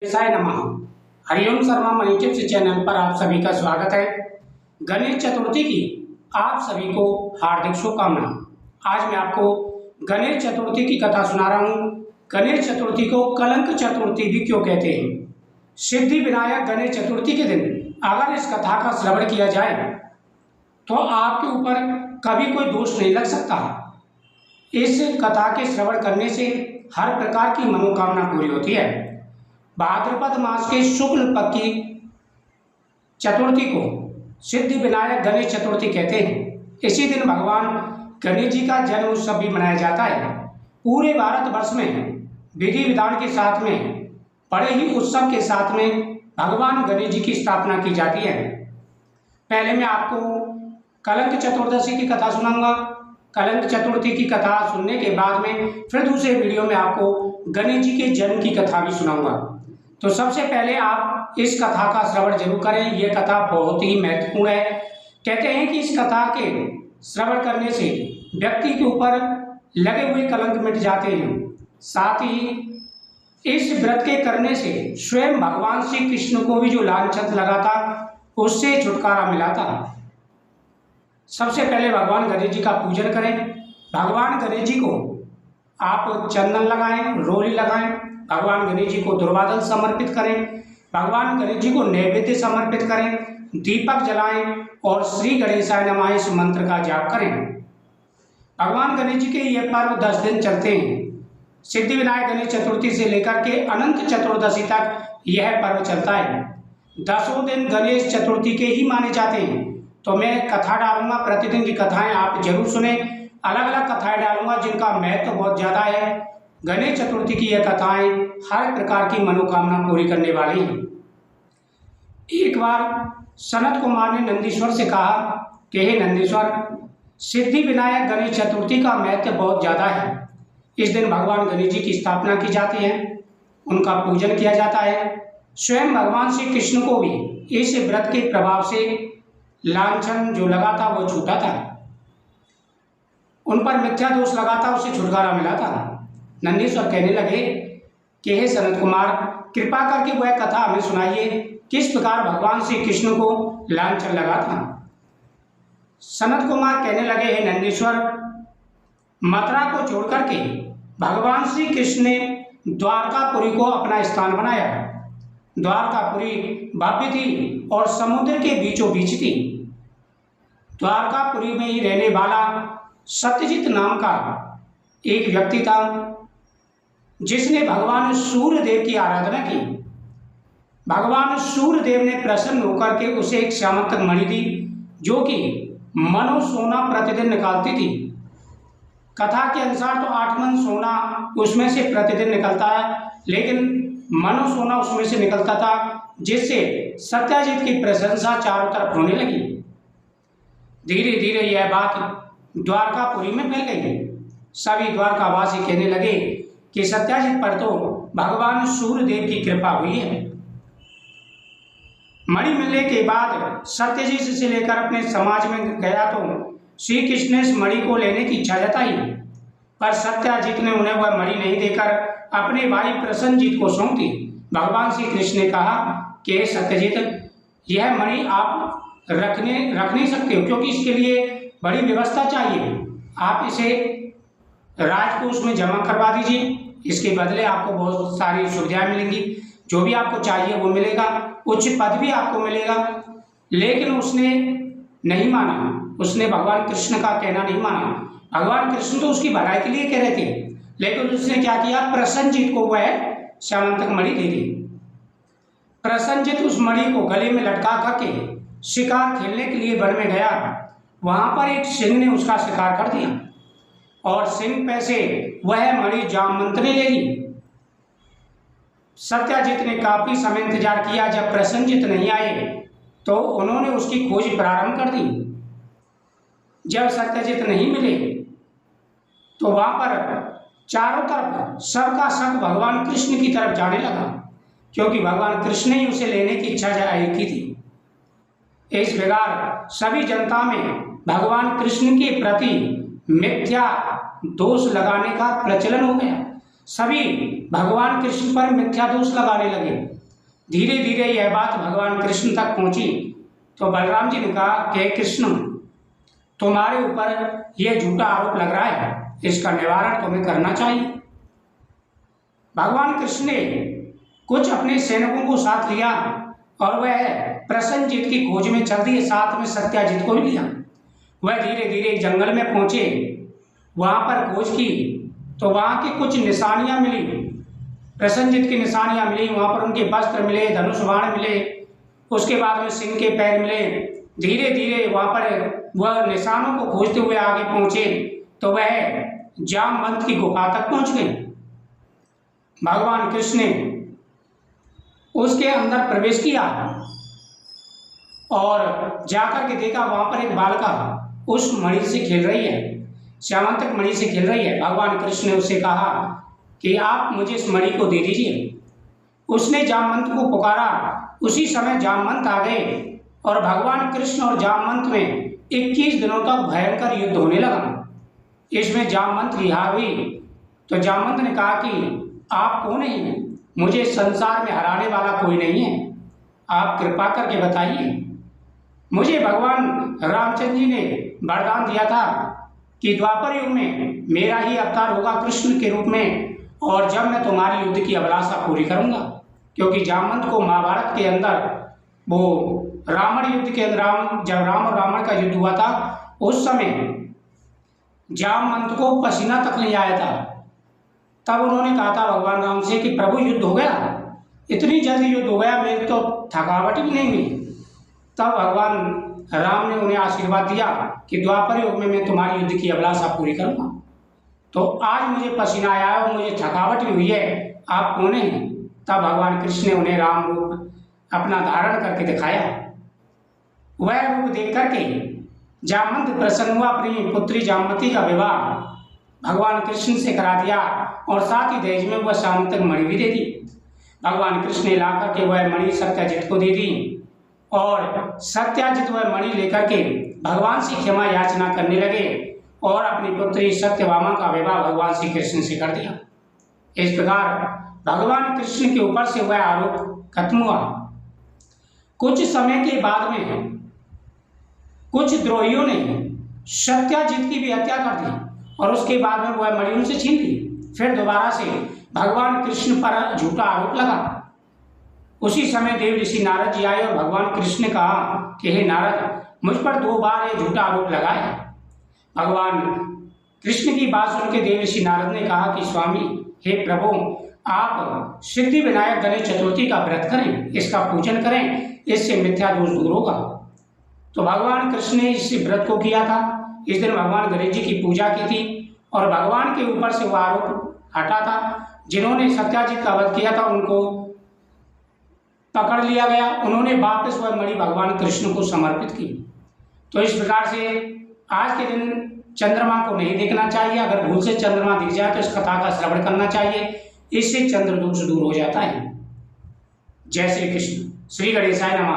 साय नमः। हरिओम शर्मा मन YouTube channel पर आप सभी का स्वागत है। गणेश चतुर्थी की आप सभी को हार्दिक शुभकामनाएं। आज मैं आपको गणेश चतुर्थी की कथा सुना रहा हूँ। गणेश चतुर्थी को कलंक चतुर्थी भी क्यों कहते हैं? सिद्धि विनायक गणेश चतुर्थी के दिन अगर इस कथा का श्रवण किया जाए तो आपके ऊपर कभी कोई दोष नहीं लग सकता। इस कथा के श्रवण करने से हर प्रकार की मनोकामना पूरी होती है। भाद्रपद मास के शुक्ल पक्ष की चतुर्थी को सिद्धि विनायक गणेश चतुर्थी कहते हैं। इसी दिन भगवान गणेश जी का जन्म उत्सव भी मनाया जाता है। पूरे भारतवर्ष में विधि विधान के साथ में बड़े ही उत्सव के साथ में भगवान गणेश जी की स्थापना की जाती है। पहले मैं आपको कलंक चतुर्दशी की कथा सुनाऊंगा। कलंक चतुर्थी की कथा सुनने के बाद में फिर दूसरे वीडियो में आपको गणेश जी के जन्म की कथा भी सुनाऊंगा। तो सबसे पहले आप इस कथा का श्रवण जरूर करें। यह कथा बहुत ही महत्वपूर्ण है। कहते हैं कि इस कथा के श्रवण करने से व्यक्ति के ऊपर लगे हुए कलंक मिट जाते हैं। साथ ही इस व्रत के करने से स्वयं भगवान श्री कृष्ण को भी जो लांछन लगा था उससे छुटकारा मिला था। सबसे पहले भगवान गणेश जी का पूजन करें। भगवान गणेश जी को आप चंदन लगाएं, रोली लगाएं। भगवान गणेश जी को दुर्वादल समर्पित करें। भगवान गणेश जी को नैवेद्य समर्पित करें, दीपक जलाएं और श्री गणेशाय नमः इस मंत्र का जाप करें। भगवान गणेश जी के ये पर्व 10 दिन चलते हैं। सिद्धि विनायक गणेश चतुर्थी से लेकर के अनंत चतुर्दशी तक यह पर्व चलता है। 10 दिन गणेश चतुर्थी के ही माने जाते हैं। तो मैं कथा डालूंगा, प्रतिदिन की कथाएं आप जरूर सुने। अलग अलग कथाएं डालूंगा जिनका महत्व बहुत ज्यादा है। गणेश चतुर्थी की यह कथाएं हर प्रकार की मनोकामना पूरी करने वाली हैं। एक बार सनत कुमार ने नंदीश्वर से कहा कि हे नंदीश्वर, सिद्धि विनायक गणेश चतुर्थी का महत्व बहुत ज्यादा है। इस दिन भगवान गणेश जी की स्थापना की जाती है, उनका पूजन किया जाता है। स्वयं भगवान श्री कृष्ण को भी इस व्रत के प्रभाव से लांछन जो लगा था वो छूटा था, उन पर मिथ्या दोष लगा था, उससे छुटकारा मिला था। नंदीश्वर कहने लगे कि हे सनत कुमार, कृपा करके वह कथा हमें सुनाइए, किस प्रकार भगवान श्री कृष्ण को लांछन लगा था। सनत कुमार कहने लगे, हे नंदीश्वर, मथुरा को छोड़ करके भगवान श्री कृष्ण ने द्वारकापुरी को अपना स्थान बनाया। द्वारकापुरी भव्य थी और समुद्र के बीचों बीच थी। द्वारकापुरी में ही रहने वाला सत्यजित नाम का एक व्यक्ति था जिसने भगवान सूर्यदेव की आराधना की। भगवान सूर्यदेव ने प्रसन्न होकर के उसे एक श्यामंतक मणि दी जो कि मनो सोना प्रतिदिन निकालती थी। कथा के अनुसार तो 8 मन सोना उसमें से प्रतिदिन निकलता है, लेकिन मनो सोना उसमें से निकलता था, जिससे सत्यजित की प्रशंसा चारों तरफ होने लगी। धीरे धीरे यह बात द्वारकापुरी में फैल गई। सभी द्वारकावासी कहने लगे कि सत्यजित पर तो भगवान सूर्यदेव की कृपा हुई है। मणि मिलने के बाद सत्यजित से लेकर अपने समाज में गया तो श्री कृष्ण ने इस मणि को लेने की इच्छा जताई, पर सत्यजित ने उन्हें वह मणि नहीं देकर अपने भाई प्रसन्नजीत को सौंप दी। भगवान श्री कृष्ण ने कहा कि सत्यजित, यह मणि आप रख नहीं सकते हो, क्योंकि इसके लिए बड़ी व्यवस्था चाहिए। आप इसे राजकोष में जमा करवा दीजिए, इसके बदले आपको बहुत सारी सुविधाएं मिलेंगी, जो भी आपको चाहिए वो मिलेगा, उच्च पद भी आपको मिलेगा। लेकिन उसने नहीं माना, उसने भगवान कृष्ण का कहना नहीं माना। भगवान कृष्ण तो उसकी भलाई के लिए कह रहे थे, लेकिन उसने क्या किया, प्रसन्नजीत को वह श्यामंतक मणि दे दी। प्रसन्नजीत उस मणि को गले में लटका करके शिकार खेलने के लिए वन में गया। वहां पर एक सिंह ने उसका शिकार कर दिया और सिंह पे से वह मणि जामवंत ने ले ली। सत्यजित ने काफी समय इंतजार किया। जब प्रसन्नजीत नहीं आए तो उन्होंने उसकी खोज प्रारंभ कर दी। जब सत्यजित नहीं मिले तो वहां पर चारों तरफ सबका शक भगवान कृष्ण की तरफ जाने लगा, क्योंकि भगवान कृष्ण ने उसे लेने की इच्छा जाहिर की थी। इस प्रकार सभी जनता में भगवान कृष्ण के प्रति मिथ्या दोष लगाने का प्रचलन हो गया। सभी भगवान कृष्ण पर मिथ्या दोष लगाने लगे। धीरे धीरे यह बात भगवान कृष्ण तक पहुंची तो बलराम जी ने कहा कि कृष्ण, तुम्हारे ऊपर यह झूठा आरोप लग रहा है, इसका निवारण तुम्हें करना चाहिए। भगवान कृष्ण ने कुछ अपने सैनिकों को साथ लिया और वह प्रसन्नजीत की खोज में चल दिए, साथ में सत्याजीत को भी लिया। वह धीरे धीरे जंगल में पहुंचे, वहां पर खोज की तो वहां की कुछ निशानियां मिली, प्रसन्नजीत की निशानियां मिली। वहां पर उनके वस्त्र मिले, धनुष बाण मिले, उसके बाद में सिंह के पैर मिले। धीरे धीरे वहां पर वह निशानों को खोजते हुए आगे पहुंचे तो वह जामवंत की गुफा तक पहुंच गए। भगवान कृष्ण ने उसके अंदर प्रवेश किया और जाकर के देखा वहां पर एक बालिका उस मणि से खेल रही है, श्यामंतक मणि से खेल रही है। भगवान कृष्ण ने उससे कहा कि आप मुझे इस मणि को दे दीजिए। उसने जामवंत को पुकारा, उसी समय जामवंत आ गए और भगवान कृष्ण और जामवंत में 21 दिनों तक भयंकर युद्ध होने लगा। इसमें जामवंत की हार हुई तो जामवंत ने कहा कि आप कौन हैं? मुझे संसार में हराने वाला कोई नहीं है, आप कृपा करके बताइए। मुझे भगवान रामचंद्र जी ने वरदान दिया था कि द्वापर युग में मेरा ही अवतार होगा कृष्ण के रूप में, और जब मैं तुम्हारी युद्ध की अभिलाषा पूरी करूंगा। क्योंकि जामवंत को महाभारत के अंदर वो रावण युद्ध के अंदर जब राम और रावण का युद्ध हुआ था उस समय जामवंत को पसीना तक नहीं आया था। तब उन्होंने कहा था भगवान राम से कि प्रभु युद्ध हो गया, इतनी जल्दी युद्ध हो गया, मेरी तो थकावट भी नहीं हुई। तब भगवान राम ने उन्हें आशीर्वाद दिया कि द्वापर युग में मैं तुम्हारी युद्ध की अभिलाषा पूरी करूंगा। तो आज मुझे पसीना आया है और मुझे थकावट भी हुई है, आप कौन हैं? तब भगवान कृष्ण ने उन्हें राम रूप अपना धारण करके दिखाया। वह रूप देख करके जामवंत प्रसन्न हुआ, अपनी पुत्री जामवती का विवाह भगवान कृष्ण से करा दिया और साथ ही दहेज में वह श्यामंतक मणि भी दे दी। भगवान कृष्ण ने ला करके वह मणि सत्याजित को दे दी और सत्याजित वह मणि लेकर के भगवान से क्षमा याचना करने लगे और अपनी पुत्री सत्यभामा का विवाह भगवान श्री कृष्ण से कर दिया। इस प्रकार भगवान कृष्ण के ऊपर से वह आरोप खत्म हुआ। कुछ समय के बाद में कुछ द्रोहियों ने सत्याजित की भी हत्या कर दी और उसके बाद में वह मणि उनसे छीन ली। फिर दोबारा से भगवान कृष्ण पर झूठा आरोप लगा। उसी समय देव ऋषि नारद जी आए और भगवान कृष्ण ने कहा कि हे नारद, मुझ पर 2 बार ये झूठा आरोप लगा है। भगवान कृष्ण की बात सुनकर देव ऋषि नारद ने कहा कि स्वामी, हे प्रभु, आप सिद्धि विनायक गणेश चतुर्थी का व्रत करें, इसका पूजन करें, इससे मिथ्या दोष दूर होगा। तो भगवान कृष्ण ने इस व्रत को किया था। इस दिन भगवान गणेश जी की पूजा की थी और भगवान के ऊपर से वह आरोप हटा था। जिन्होंने सत्याजित का वध किया था उनको पकड़ लिया गया, उन्होंने वापस वह मणि भगवान कृष्ण को समर्पित की। तो इस प्रकार से आज के दिन चंद्रमा को नहीं देखना चाहिए। अगर भूल से चंद्रमा दिख जाए तो इस कथा का श्रवण करना चाहिए, इससे चंद्र दोष दूर हो जाता है। जय श्री कृष्ण। श्री गणेशाय नमः।